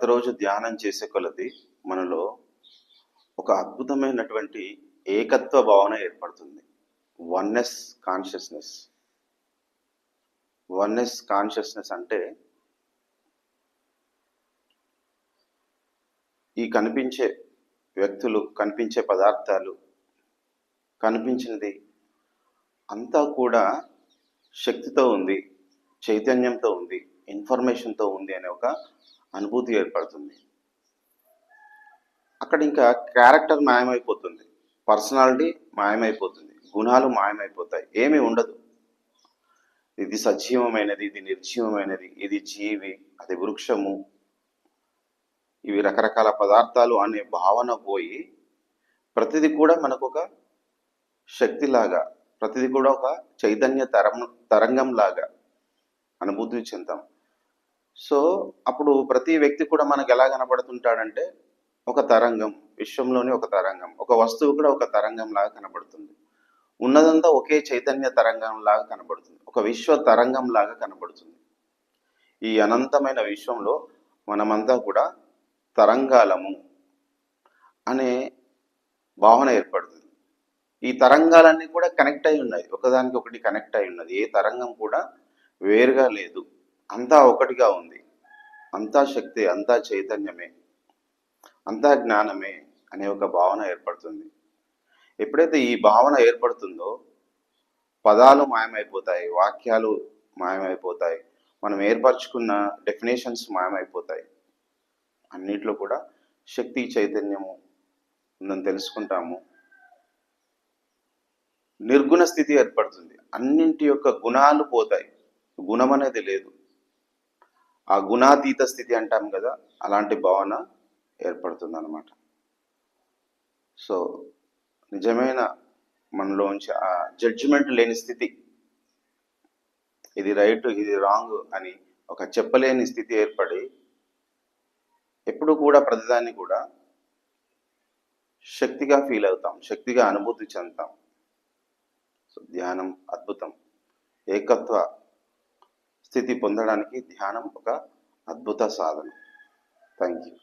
ప్రతిరోజు ధ్యానం చేసే కొలది మనలో ఒక అద్భుతమైనటువంటి ఏకత్వ భావన ఏర్పడుతుంది. Oneness consciousness. వన్నెస్ కాన్షియస్నెస్ అంటే ఈ కనిపించే వ్యక్తులు, కనిపించే పదార్థాలు, కనిపించినది అంతా కూడా శక్తితో ఉంది, చైతన్యంతో ఉంది, ఇన్ఫర్మేషన్తో ఉంది అనే ఒక అనుభూతి ఏర్పడుతుంది. అక్కడ ఇంకా క్యారెక్టర్ మాయమైపోతుంది, పర్సనాలిటీ మాయమైపోతుంది, గుణాలు మాయమైపోతాయి, ఏమీ ఉండదు. ఇది సజీవమైనది, ఇది నిర్జీవమైనది, ఇది జీవి, అది వృక్షము, ఇవి రకరకాల పదార్థాలు అనే భావన పోయి ప్రతిది కూడా మనకు ఒక శక్తిలాగా, ప్రతిది కూడా ఒక చైతన్య తరంగం లాగా అనుభూతి చెందాం. సో అప్పుడు ప్రతి వ్యక్తి కూడా మనకు ఎలా కనబడుతుంటాడంటే ఒక తరంగం, విశ్వంలోని ఒక తరంగం, ఒక వస్తువు కూడా ఒక తరంగం లాగా కనబడుతుంది. ఉన్నదంతా ఒకే చైతన్య తరంగం లాగా కనబడుతుంది, ఒక విశ్వ తరంగం లాగా కనబడుతుంది. ఈ అనంతమైన విశ్వంలో మనమంతా కూడా తరంగాలము అనే భావన ఏర్పడుతుంది. ఈ తరంగాలన్నీ కూడా కనెక్ట్ అయి ఉన్నాయి, ఒకదానికి ఒకటి కనెక్ట్ అయి ఉన్నది. ఏ తరంగం కూడా వేరుగా లేదు, అంతా ఒకటిగా ఉంది. అంతా శక్తి, అంతా చైతన్యమే, అంతా జ్ఞానమే అనే ఒక భావన ఏర్పడుతుంది. ఎప్పుడైతే ఈ భావన ఏర్పడుతుందో పదాలు మాయమైపోతాయి, వాక్యాలు మాయమైపోతాయి, మనం ఏర్పరచుకున్న డెఫినేషన్స్ మాయమైపోతాయి. అన్నిట్లో కూడా శక్తి, చైతన్యము ఉందని తెలుసుకుంటాము. నిర్గుణ స్థితి ఏర్పడుతుంది, అన్నింటి యొక్క గుణాలు పోతాయి, గుణం అనేది లేదు. ఆ గుణాతీత స్థితి అంటాం కదా, అలాంటి భావన ఏర్పడుతుంది అన్నమాట. సో నిజమైన మనలోంచి ఆ జడ్జిమెంట్ లేని స్థితి, ఇది రైట్ ఇది రాంగ్ అని ఒక చెప్పలేని స్థితి ఏర్పడి ఎప్పుడు కూడా ప్రతిదాన్ని కూడా శక్తిగా ఫీల్ అవుతాం, శక్తిగా అనుభూతి చెందుతాం. సో ధ్యానం అద్భుతం. ఏకత్వ స్థితి పొందడానికి ధ్యానం ఒక అద్భుత సాధన. Thank you.